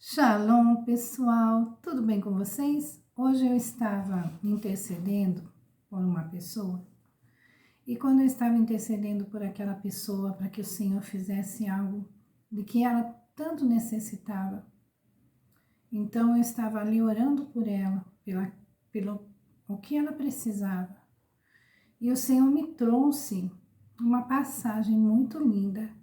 Shalom, pessoal, tudo bem com vocês? Hoje eu estava intercedendo por uma pessoa e quando eu estava intercedendo por aquela pessoa para que o Senhor fizesse algo de que ela tanto necessitava, então eu estava ali orando por ela, pelo o que ela precisava e o Senhor me trouxe uma passagem muito linda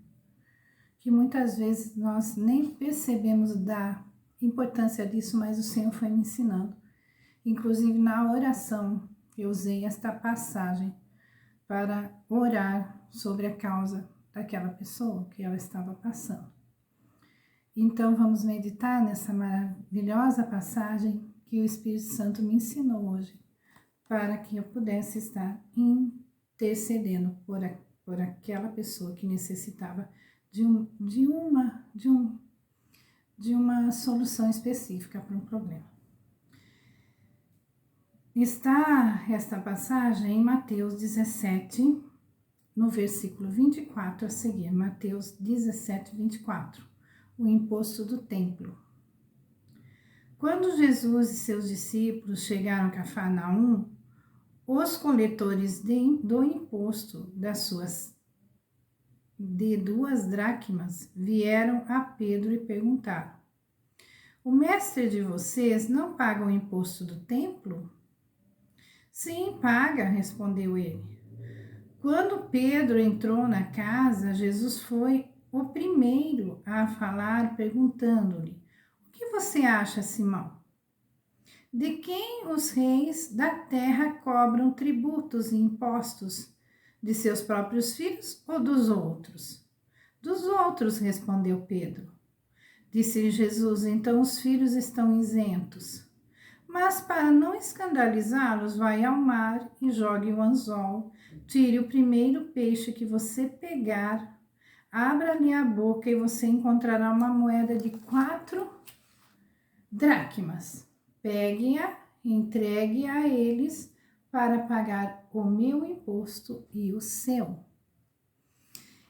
que muitas vezes nós nem percebemos da importância disso, mas o Senhor foi me ensinando. Inclusive na oração, eu usei esta passagem para orar sobre a causa daquela pessoa que ela estava passando. Então vamos meditar nessa maravilhosa passagem que o Espírito Santo me ensinou hoje, para que eu pudesse estar intercedendo por aquela pessoa que necessitava de uma solução específica para um problema. Está esta passagem em Mateus 17, no versículo 24 a seguir. Mateus 17, 24. O imposto do templo. Quando Jesus e seus discípulos chegaram a Cafarnaum, os coletores do imposto de 2 dracmas vieram a Pedro e perguntaram: o mestre de vocês não paga o imposto do templo? Sim, paga, respondeu ele. Quando Pedro entrou na casa, Jesus foi o primeiro a falar, perguntando-lhe: o que você acha, Simão? De quem os reis da terra cobram tributos e impostos? De seus próprios filhos ou dos outros? Dos outros, respondeu Pedro. Disse-lhe Jesus: então os filhos estão isentos. Mas para não escandalizá-los, vai ao mar e jogue o anzol. Tire o primeiro peixe que você pegar, abra-lhe a boca e você encontrará uma moeda de 4 dracmas. Pegue-a, entregue a eles para pagar o meu imposto e o seu.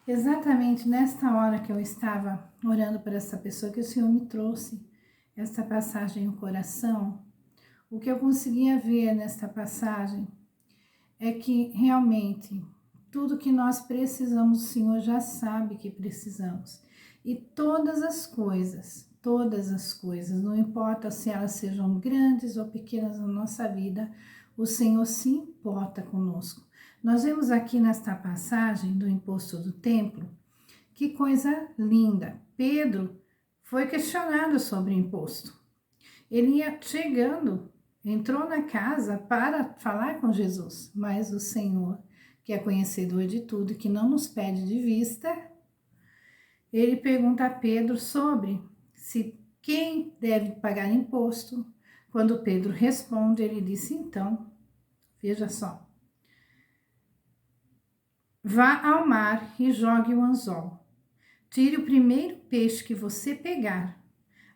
Exatamente nesta hora que eu estava orando por essa pessoa, que o Senhor me trouxe esta passagem no coração, o que eu conseguia ver nesta passagem é que realmente tudo que nós precisamos, o Senhor já sabe que precisamos. E todas as coisas, não importa se elas sejam grandes ou pequenas na nossa vida, o Senhor se importa conosco. Nós vemos aqui nesta passagem do imposto do templo, que coisa linda. Pedro foi questionado sobre o imposto. Ele ia chegando, entrou na casa para falar com Jesus, mas o Senhor, que é conhecedor de tudo e que não nos perde de vista, ele pergunta a Pedro sobre se quem deve pagar imposto. Quando Pedro responde, ele disse: então, veja só, vá ao mar e jogue o anzol. Tire o primeiro peixe que você pegar,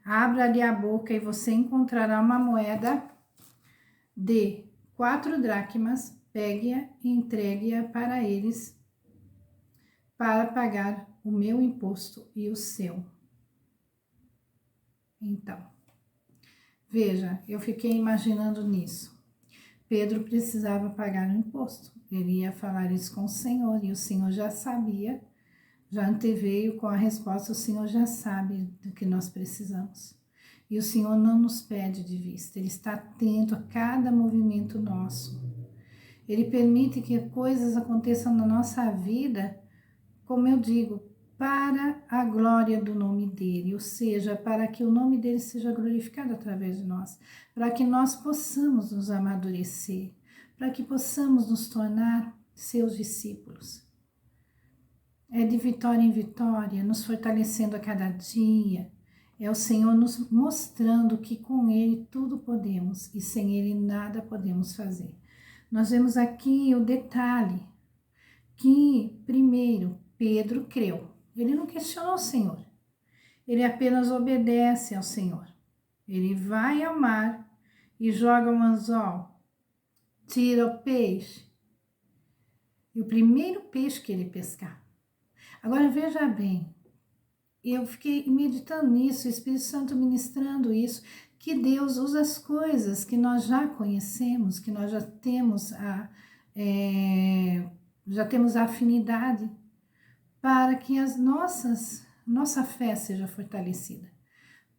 abra-lhe a boca e você encontrará uma moeda de 4 dracmas, pegue-a e entregue-a para eles para pagar o meu imposto e o seu. Então, veja, eu fiquei imaginando nisso. Pedro precisava pagar o imposto. Ele ia falar isso com o Senhor e o Senhor já sabia, já anteveio com a resposta: o Senhor já sabe do que nós precisamos. E o Senhor não nos perde de vista, Ele está atento a cada movimento nosso. Ele permite que coisas aconteçam na nossa vida, como eu digo, para a glória do nome dEle, ou seja, para que o nome dEle seja glorificado através de nós, para que nós possamos nos amadurecer, para que possamos nos tornar seus discípulos. É de vitória em vitória, nos fortalecendo a cada dia. É o Senhor nos mostrando que com Ele tudo podemos e sem Ele nada podemos fazer. Nós vemos aqui o detalhe que, primeiro, Pedro creu. Ele não questionou o Senhor. Ele apenas obedece ao Senhor. Ele vai ao mar e joga o anzol, tira o peixe. E o primeiro peixe que ele pescar. Agora veja bem, eu fiquei meditando nisso, o Espírito Santo ministrando isso, que Deus usa as coisas que nós já conhecemos, que nós já temos a afinidade, para que nossa fé seja fortalecida.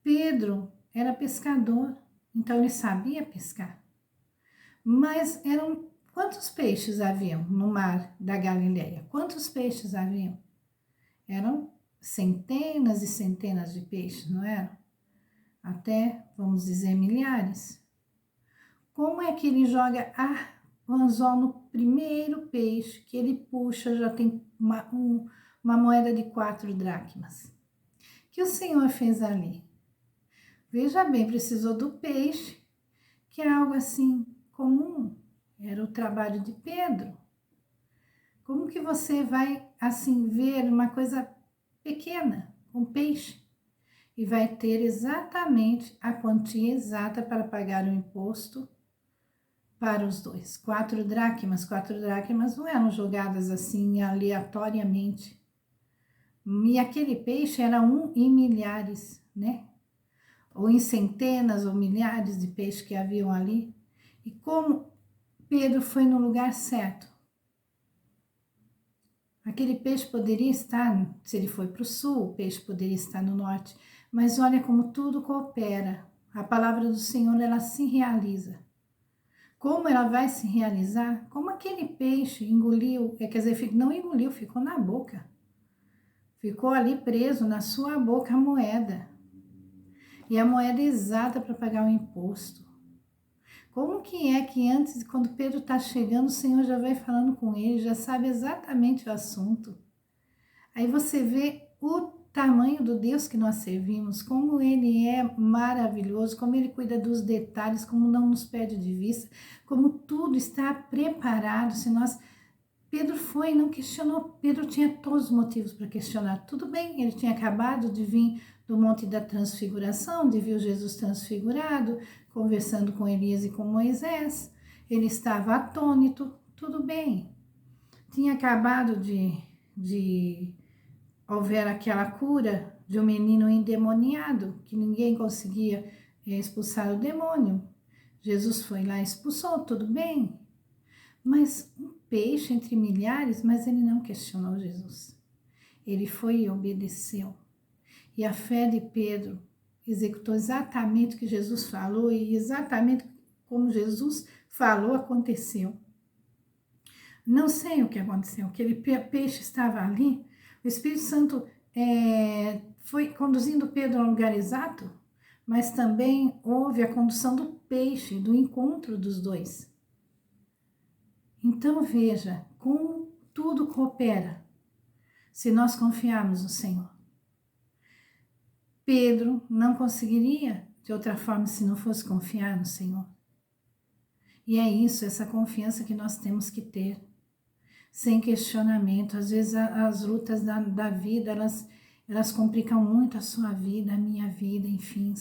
Pedro era pescador, então ele sabia pescar. Mas quantos peixes haviam no mar da Galileia? Quantos peixes haviam? Eram centenas e centenas de peixes, não eram? Até, vamos dizer, milhares. Como é que ele joga o anzol no primeiro peixe que ele puxa, já tem uma moeda de 4 dracmas? O que o Senhor fez ali? Veja bem, precisou do peixe, que é algo assim comum. Era o trabalho de Pedro. Como que você vai assim ver uma coisa pequena, um peixe, e vai ter exatamente a quantia exata para pagar o imposto para os dois? 4 dracmas. 4 dracmas não eram jogadas assim aleatoriamente. E aquele peixe era 1 em milhares, né? Ou em centenas ou milhares de peixes que haviam ali. E como Pedro foi no lugar certo? Aquele peixe poderia estar, se ele foi para o sul, o peixe poderia estar no norte. Mas olha como tudo coopera. A palavra do Senhor, ela se realiza. Como ela vai se realizar? Como aquele peixe engoliu, quer dizer, não engoliu, ficou na boca. Ficou ali preso na sua boca a moeda. E a moeda exata para pagar o imposto. Como que é que antes, quando Pedro está chegando, o Senhor já vai falando com ele, já sabe exatamente o assunto? Aí você vê o tamanho do Deus que nós servimos, como Ele é maravilhoso, como Ele cuida dos detalhes, como não nos perde de vista, como tudo está preparado. Pedro foi e não questionou. Pedro tinha todos os motivos para questionar. Tudo bem, ele tinha acabado de vir do Monte da Transfiguração, de ver Jesus transfigurado, conversando com Elias e com Moisés. Ele estava atônito, tudo bem. Tinha acabado de houver aquela cura de um menino endemoniado, que ninguém conseguia expulsar o demônio. Jesus foi lá e expulsou, tudo bem. Mas um peixe entre milhares, mas ele não questionou Jesus. Ele foi e obedeceu. E a fé de Pedro executou exatamente o que Jesus falou e exatamente como Jesus falou aconteceu. Não sei o que aconteceu, aquele peixe estava ali, o Espírito Santo foi conduzindo Pedro ao lugar exato, mas também houve a condução do peixe, do encontro dos dois. Então veja como tudo coopera se nós confiarmos no Senhor. Pedro não conseguiria de outra forma se não fosse confiar no Senhor. E é isso, essa confiança que nós temos que ter, sem questionamento. Às vezes as lutas da vida, elas complicam muito a sua vida, a minha vida, enfim.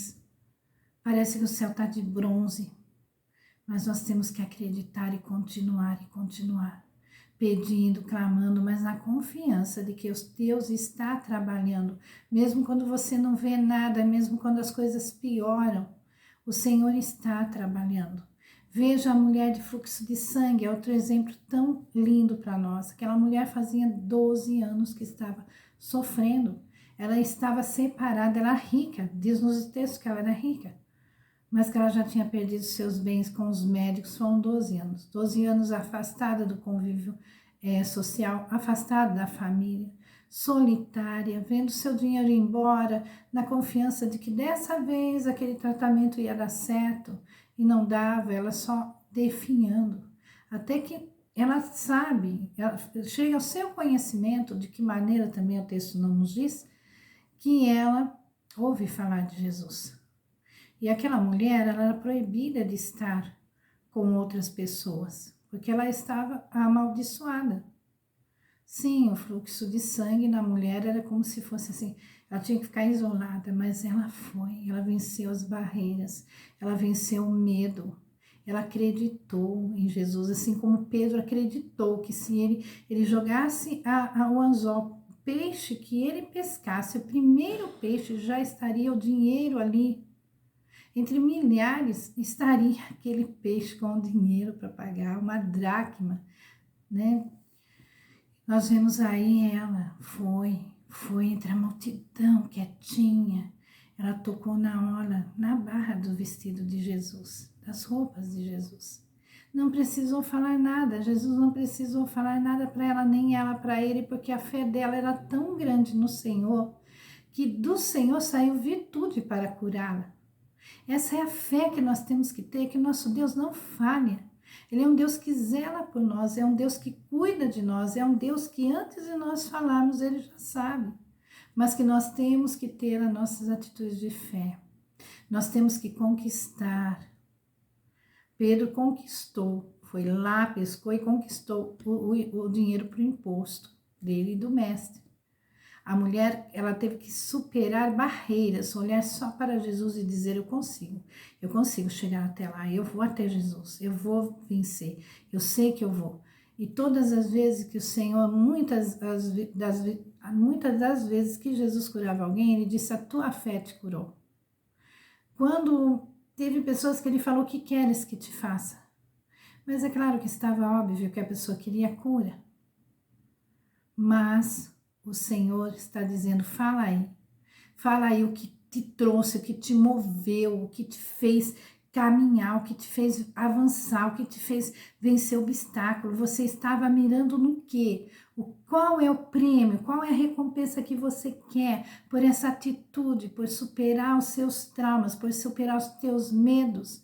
Parece que o céu está de bronze, mas nós temos que acreditar e continuar, pedindo, clamando, mas na confiança de que Deus está trabalhando, mesmo quando você não vê nada, mesmo quando as coisas pioram, o Senhor está trabalhando. Veja a mulher de fluxo de sangue, é outro exemplo tão lindo para nós. Aquela mulher fazia 12 anos que estava sofrendo, ela estava separada, ela era rica, diz nos textos que ela era rica, mas que ela já tinha perdido seus bens com os médicos. Foram 12 anos. 12 anos afastada do convívio social, afastada da família, solitária, vendo seu dinheiro ir embora, na confiança de que dessa vez aquele tratamento ia dar certo, e não dava, ela só definhando. Até que ela sabe, ela chega ao seu conhecimento, de que maneira também o texto não nos diz, que ela ouve falar de Jesus. E aquela mulher, ela era proibida de estar com outras pessoas, porque ela estava amaldiçoada. Sim, o fluxo de sangue na mulher era como se fosse assim, ela tinha que ficar isolada, mas ela foi, ela venceu as barreiras, ela venceu o medo, ela acreditou em Jesus, assim como Pedro acreditou que se ele jogasse o anzol peixe que ele pescasse, o primeiro peixe, já estaria o dinheiro ali. Entre milhares estaria aquele peixe com o dinheiro para pagar, uma dracma, né? Nós vemos aí ela, foi entre a multidão quietinha, ela tocou na orla, na barra do vestido de Jesus, das roupas de Jesus. Não precisou falar nada, Jesus não precisou falar nada para ela, nem ela para ele, porque a fé dela era tão grande no Senhor, que do Senhor saiu virtude para curá-la. Essa é a fé que nós temos que ter, que nosso Deus não falha. Ele é um Deus que zela por nós, é um Deus que cuida de nós, é um Deus que antes de nós falarmos, Ele já sabe. Mas que nós temos que ter as nossas atitudes de fé. Nós temos que conquistar. Pedro conquistou, foi lá, pescou e conquistou o dinheiro para o imposto dele e do mestre. A mulher, ela teve que superar barreiras, olhar só para Jesus e dizer, eu consigo chegar até lá, eu vou até Jesus, eu vou vencer, eu sei que eu vou. E todas as vezes que o Senhor, muitas das vezes que Jesus curava alguém, ele disse, a tua fé te curou. Quando teve pessoas que ele falou, o que queres que te faça? Mas é claro que estava óbvio que a pessoa queria cura. Mas o Senhor está dizendo, fala aí o que te trouxe, o que te moveu, o que te fez caminhar, o que te fez avançar, o que te fez vencer o obstáculo. Você estava mirando no quê? Qual é o prêmio, qual é a recompensa que você quer por essa atitude, por superar os seus traumas, por superar os teus medos,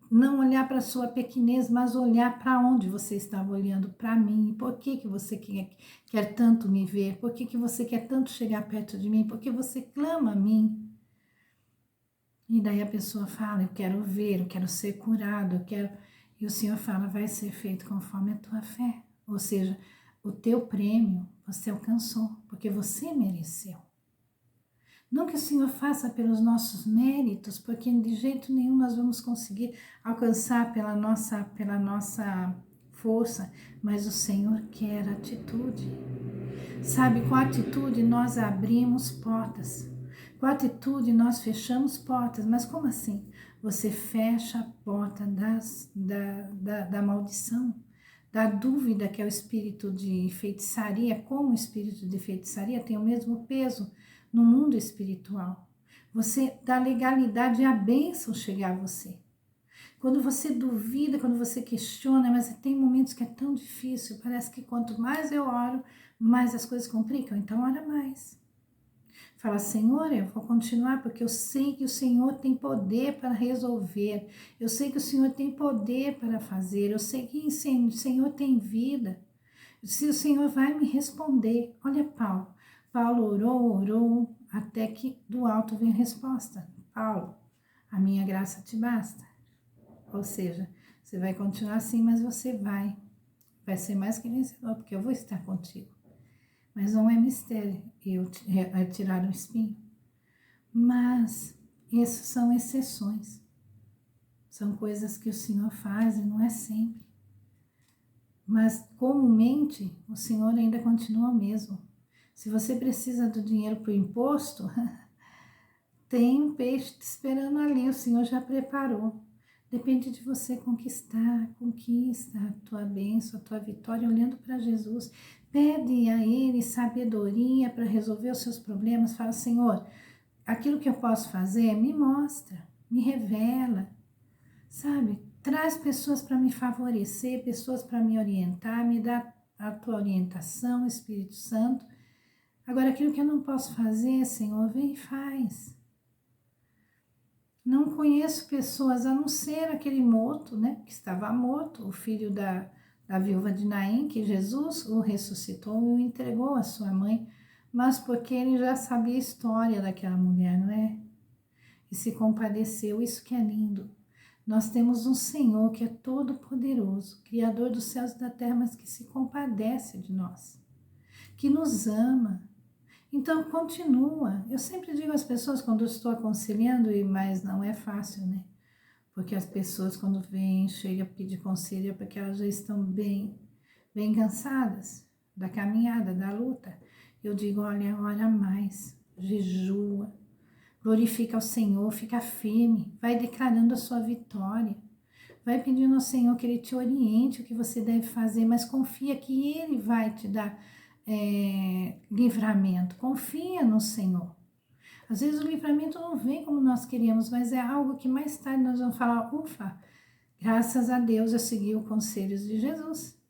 não olhar para a sua pequenez, mas olhar para onde você estava olhando, para mim. Por que você quer tanto me ver? Por que você quer tanto chegar perto de mim? Por que você clama a mim? E daí a pessoa fala, eu quero ver, eu quero ser curado, eu quero... E o Senhor fala, vai ser feito conforme a tua fé. Ou seja, o teu prêmio você alcançou, porque você mereceu. Não que o Senhor faça pelos nossos méritos, porque de jeito nenhum nós vamos conseguir alcançar pela nossa força, mas o Senhor quer atitude. Sabe, com a atitude nós abrimos portas, com a atitude nós fechamos portas, mas como assim? Você fecha a porta da maldição, da dúvida, que é o espírito de feitiçaria, como o espírito de feitiçaria tem o mesmo peso no mundo espiritual. Você dá legalidade à bênção chegar a você. Quando você duvida, quando você questiona, mas tem momentos que é tão difícil, parece que quanto mais eu oro, mais as coisas complicam, então ora mais. Fala, Senhor, eu vou continuar porque eu sei que o Senhor tem poder para resolver, eu sei que o Senhor tem poder para fazer, eu sei que o Senhor tem vida, se o Senhor vai me responder. Olha Paulo orou, até que do alto vem a resposta. Paulo, a minha graça te basta. Ou seja, você vai continuar assim, mas você vai ser mais que vencedor, porque eu vou estar contigo. Mas não é mistério eu tirar o espinho. Mas essas são exceções. São coisas que o Senhor faz e não é sempre. Mas comumente o Senhor ainda continua o mesmo. Se você precisa do dinheiro para o imposto, tem um peixe te esperando ali, o Senhor já preparou. Depende de você conquista a tua bênção, a tua vitória, olhando para Jesus. Pede a Ele sabedoria para resolver os seus problemas. Fala, Senhor, aquilo que eu posso fazer, me mostra, me revela, sabe? Traz pessoas para me favorecer, pessoas para me orientar, me dá a tua orientação, Espírito Santo. Agora, aquilo que eu não posso fazer, Senhor, vem e faz. Não conheço pessoas, a não ser aquele morto, né, que estava morto, o filho da viúva de Naim, que Jesus o ressuscitou e o entregou à sua mãe, mas porque ele já sabia a história daquela mulher, não é? E se compadeceu, isso que é lindo. Nós temos um Senhor que é todo poderoso, Criador dos céus e da terra, mas que se compadece de nós, que nos ama. Então, continua. Eu sempre digo às pessoas quando eu estou aconselhando, mas não é fácil, né? Porque as pessoas quando vêm, chegam a pedir conselho, é porque elas já estão bem cansadas da caminhada, da luta. eu digo, olha, ora mais, jejua, glorifica ao Senhor, fica firme, vai declarando a sua vitória. Vai pedindo ao Senhor que Ele te oriente o que você deve fazer, mas confia que Ele vai te dar livramento. Confia no Senhor. Às vezes o livramento não vem como nós queríamos, mas é algo que mais tarde nós vamos falar, ufa, graças a Deus eu segui os conselhos de Jesus.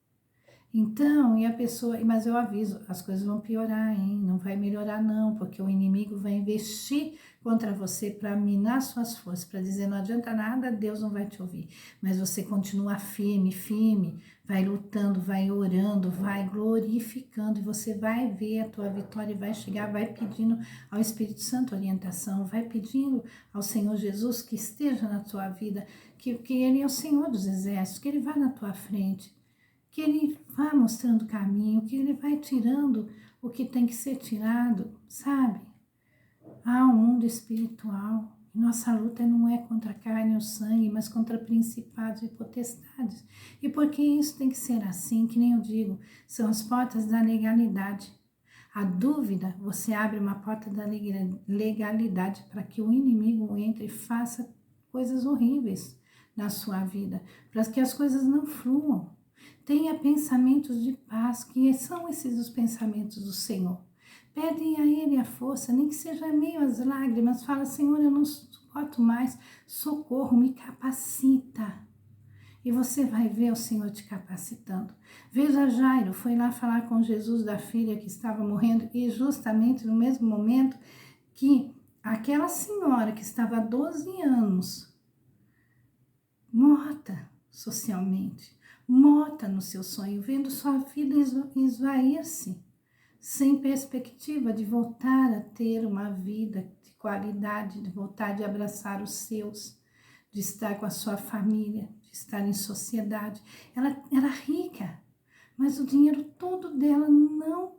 Então, e a pessoa, mas eu aviso, as coisas vão piorar, hein? Não vai melhorar não, porque o inimigo vai investir contra você para minar suas forças, para dizer não adianta nada, Deus não vai te ouvir. Mas você continua firme, firme, vai lutando, vai orando, vai glorificando, e você vai ver a tua vitória, vai chegar, vai pedindo ao Espírito Santo orientação, vai pedindo ao Senhor Jesus que esteja na tua vida, que Ele é o Senhor dos exércitos, que Ele vá na tua frente, que Ele vai mostrando o caminho, que Ele vai tirando o que tem que ser tirado, sabe? Há um mundo espiritual. Nossa luta não é contra a carne ou sangue, mas contra principados e potestades. E por que isso tem que ser assim? Que nem eu digo, são as portas da legalidade. A dúvida, você abre uma porta da legalidade para que o inimigo entre e faça coisas horríveis na sua vida, para que as coisas não fluam. Tenha pensamentos de paz, que são esses os pensamentos do Senhor. Pedem a Ele a força, nem que seja meio as lágrimas. Fala, Senhor, eu não suporto mais, socorro, me capacita. E você vai ver o Senhor te capacitando. Veja Jairo, foi lá falar com Jesus da filha que estava morrendo, e justamente no mesmo momento que aquela senhora que estava há 12 anos, morta socialmente, morta no seu sonho, vendo sua vida esvair-se, sem perspectiva de voltar a ter uma vida de qualidade, de voltar a abraçar os seus, de estar com a sua família, de estar em sociedade. Ela era rica, mas o dinheiro todo dela não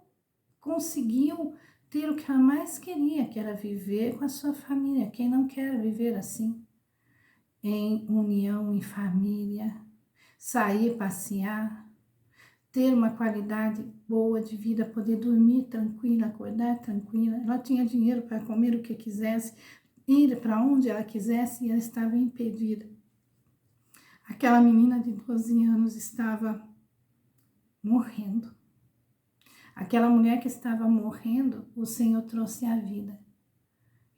conseguiu ter o que ela mais queria, que era viver com a sua família. Quem não quer viver assim? Em união, em família, sair, passear, ter uma qualidade boa de vida, poder dormir tranquila, acordar tranquila. Ela tinha dinheiro para comer o que quisesse, ir para onde ela quisesse, e ela estava impedida. Aquela menina de 12 anos estava morrendo. Aquela mulher que estava morrendo, o Senhor trouxe a vida.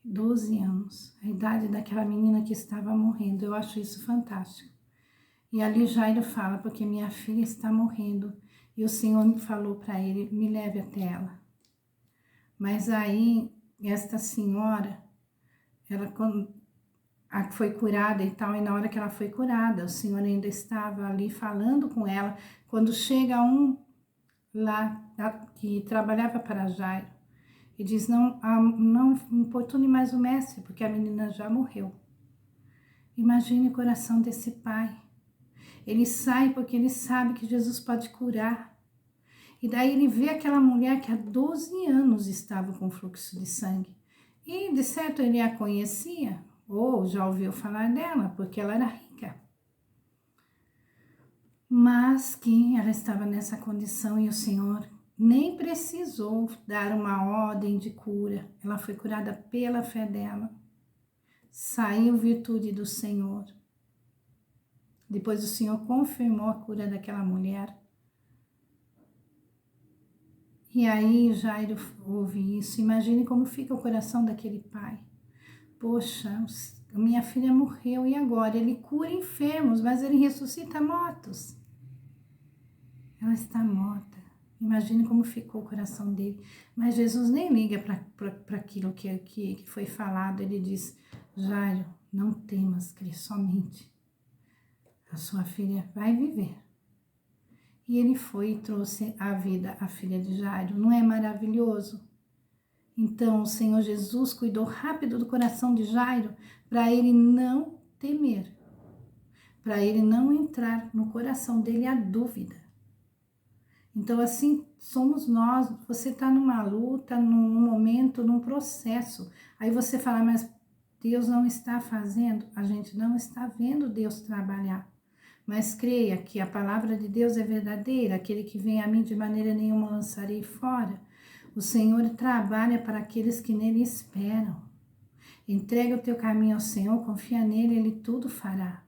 12 anos, a idade daquela menina que estava morrendo. Eu acho isso fantástico. E ali Jairo fala, porque minha filha está morrendo. E o Senhor me falou para ele, me leve até ela. Mas aí, esta senhora, ela foi curada e tal, e na hora que ela foi curada, o Senhor ainda estava ali falando com ela, quando chega um lá que trabalhava para Jairo, e diz, não importune mais o mestre, porque a menina já morreu. Imagine o coração desse pai. Ele sai porque ele sabe que Jesus pode curar. E daí ele vê aquela mulher que há 12 anos estava com fluxo de sangue. E de certo ele a conhecia, ou já ouviu falar dela, porque ela era rica. Mas que ela estava nessa condição e o Senhor nem precisou dar uma ordem de cura. Ela foi curada pela fé dela. Saiu virtude do Senhor. Depois o Senhor confirmou a cura daquela mulher. E aí Jairo ouve isso. Imagine como fica o coração daquele pai. Poxa, minha filha morreu e agora? Ele cura enfermos, mas ele ressuscita mortos. Ela está morta. Imagine como ficou o coração dele. Mas Jesus nem liga para aquilo que foi falado. Ele diz, Jairo, não temas, crê somente. A sua filha vai viver. E ele foi e trouxe à vida a filha de Jairo. Não é maravilhoso? Então o Senhor Jesus cuidou rápido do coração de Jairo para ele não temer. Para ele não entrar no coração dele a dúvida. Então assim somos nós, você está numa luta, num momento, num processo. Aí você fala, mas Deus não está fazendo, a gente não está vendo Deus trabalhar. Mas creia que a palavra de Deus é verdadeira, aquele que vem a mim de maneira nenhuma lançarei fora. O Senhor trabalha para aqueles que nele esperam. Entrega o teu caminho ao Senhor, confia nele, ele tudo fará.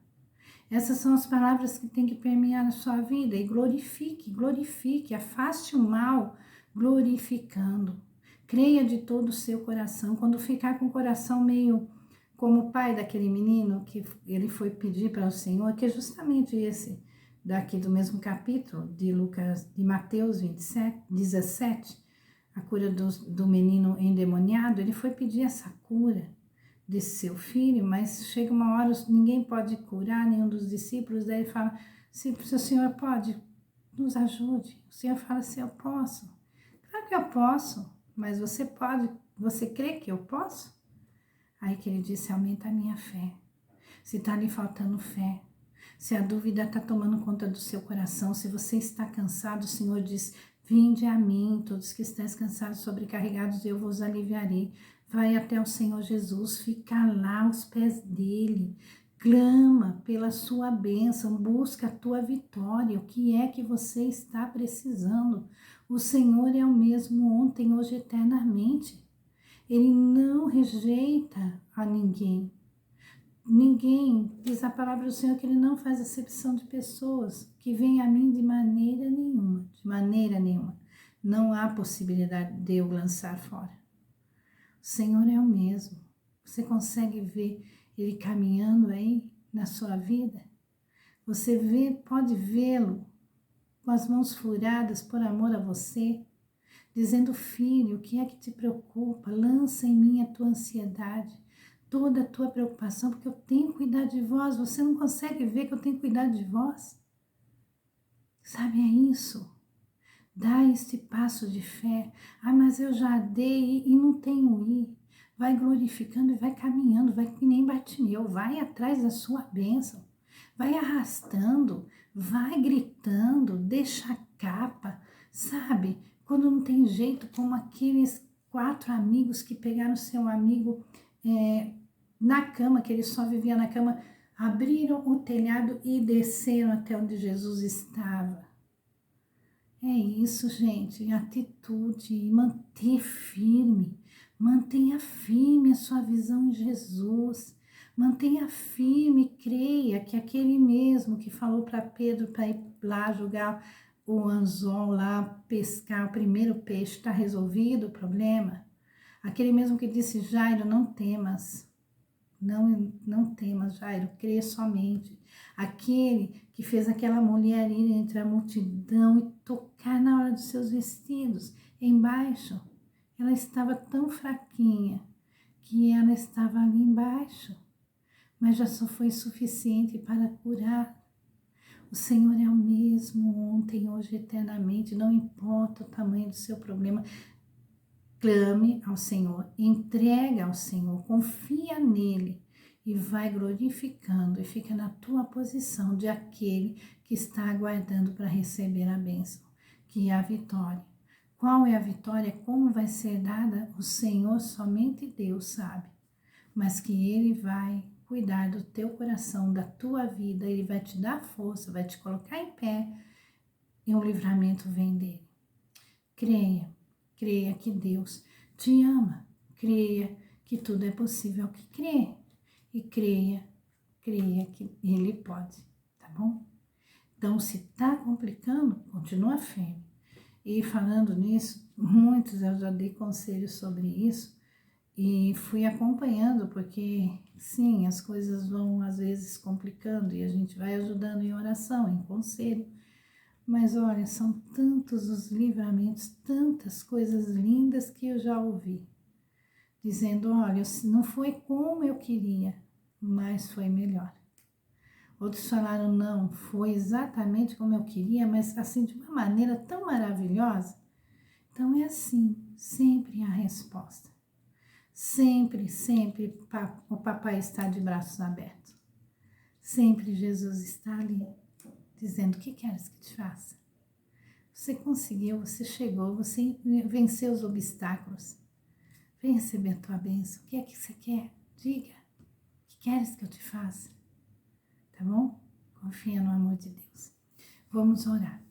Essas são as palavras que tem que permear na sua vida. E glorifique, afaste o mal, glorificando. Creia de todo o seu coração. Quando ficar com o coração meio como o pai daquele menino que ele foi pedir para o Senhor, que é justamente esse daqui do mesmo capítulo de Mateus 17, a cura do menino endemoniado, ele foi pedir essa cura de seu filho, mas chega uma hora, ninguém pode curar, nenhum dos discípulos, daí ele fala, se o Senhor pode, nos ajude. O Senhor fala assim, eu posso. Claro que eu posso, mas você pode, você crê que eu posso? Aí que ele disse, aumenta a minha fé. Se está lhe faltando fé, se a dúvida está tomando conta do seu coração, se você está cansado, o Senhor diz, vinde a mim, todos que estáis cansados, sobrecarregados, eu vos aliviarei. Vai até o Senhor Jesus, fica lá aos pés dele, clama pela sua bênção, busca a tua vitória, o que é que você está precisando. O Senhor é o mesmo ontem, hoje, eternamente. Ele não rejeita a ninguém. Ninguém, diz a palavra do Senhor, que ele não faz acepção de pessoas que vêm a mim de maneira nenhuma, de maneira nenhuma. Não há possibilidade de eu lançar fora. O Senhor é o mesmo. Você consegue ver ele caminhando aí na sua vida? Você pode vê-lo com as mãos furadas por amor a você, dizendo, filho, o que é que te preocupa? Lança em mim a tua ansiedade, toda a tua preocupação, porque eu tenho cuidado de vós. Você não consegue ver que eu tenho cuidado de vós? Sabe, é isso. Dá este passo de fé. Ah, mas eu já dei e não tenho ir. Vai glorificando e vai caminhando, vai que nem Bartimeu, vai atrás da sua bênção. Vai arrastando, vai gritando, deixa a capa, sabe? Quando não tem jeito, como aqueles 4 amigos que pegaram seu amigo na cama, que ele só vivia na cama, abriram o telhado e desceram até onde Jesus estava. É isso, gente, atitude, manter firme, mantenha firme a sua visão em Jesus, mantenha firme, creia que aquele mesmo que falou para Pedro para ir lá jogar o anzol lá, pescar o primeiro peixe, está resolvido o problema, aquele mesmo que disse, Jairo, não temas, não temas, Jairo, crê somente. Aquele que fez aquela mulher ir entre a multidão e tocar na hora dos seus vestidos, embaixo. Ela estava tão fraquinha que ela estava ali embaixo, mas já só foi suficiente para curar. O Senhor é o mesmo ontem, hoje, eternamente, não importa o tamanho do seu problema. Clame ao Senhor, entrega ao Senhor, confia nele e vai glorificando e fica na tua posição de aquele que está aguardando para receber a bênção, que é a vitória. Qual é a vitória? Como vai ser dada? O Senhor, somente Deus sabe, mas que Ele vai cuidar do teu coração, da tua vida, Ele vai te dar força, vai te colocar em pé e o livramento vem dele. Creia que Deus te ama, creia que tudo é possível ao que crê e creia que Ele pode, tá bom? Então, se tá complicando, continua firme. E falando nisso, muitos eu já dei conselhos sobre isso e fui acompanhando, porque sim, as coisas vão às vezes complicando e a gente vai ajudando em oração, em conselho. Mas olha, são tantos os livramentos, tantas coisas lindas que eu já ouvi, dizendo, olha, não foi como eu queria, mas foi melhor. Outros falaram, não, foi exatamente como eu queria, mas assim, de uma maneira tão maravilhosa. Então é assim, sempre a resposta. Sempre, sempre o papai está de braços abertos. Sempre Jesus está ali, dizendo, o que queres que te faça? Você conseguiu, você chegou, você venceu os obstáculos. Vem receber a tua bênção. O que é que você quer? Diga. O que queres que eu te faça? Tá bom? Confia no amor de Deus. Vamos orar.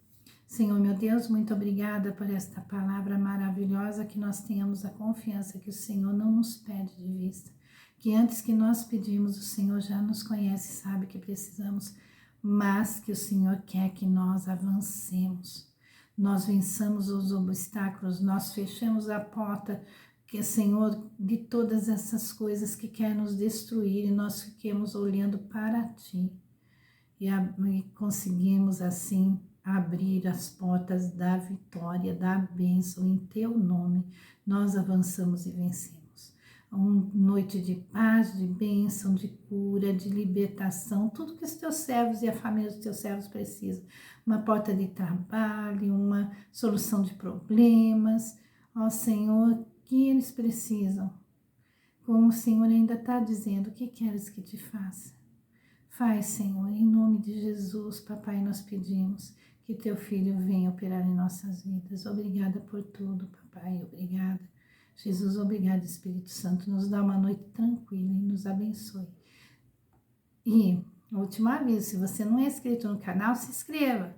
Senhor, meu Deus, muito obrigada por esta palavra maravilhosa, que nós tenhamos a confiança que o Senhor não nos perde de vista, que antes que nós pedimos, o Senhor já nos conhece, sabe que precisamos, mas que o Senhor quer que nós avancemos, nós vençamos os obstáculos, nós fechemos a porta, que Senhor, de todas essas coisas que quer nos destruir, e nós fiquemos olhando para Ti, e conseguimos assim abrir as portas da vitória, da bênção em Teu nome. Nós avançamos e vencemos. Uma noite de paz, de bênção, de cura, de libertação, tudo que os Teus servos e a família dos Teus servos precisam. Uma porta de trabalho, uma solução de problemas, ó Senhor, que eles precisam. Como o Senhor ainda está dizendo, o que queres que te faça? Faz, Senhor, em nome de Jesus, papai, nós pedimos que teu filho venha operar em nossas vidas. Obrigada por tudo, papai, obrigada. Jesus, obrigada, Espírito Santo, nos dá uma noite tranquila e nos abençoe. E, último aviso, se você não é inscrito no canal, se inscreva.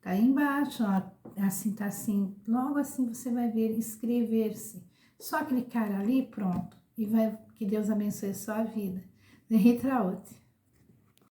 Tá aí embaixo, ó, assim, tá assim, logo assim você vai ver inscrever-se. Só clicar ali, pronto, e vai, que Deus abençoe a sua vida. Rita Traute.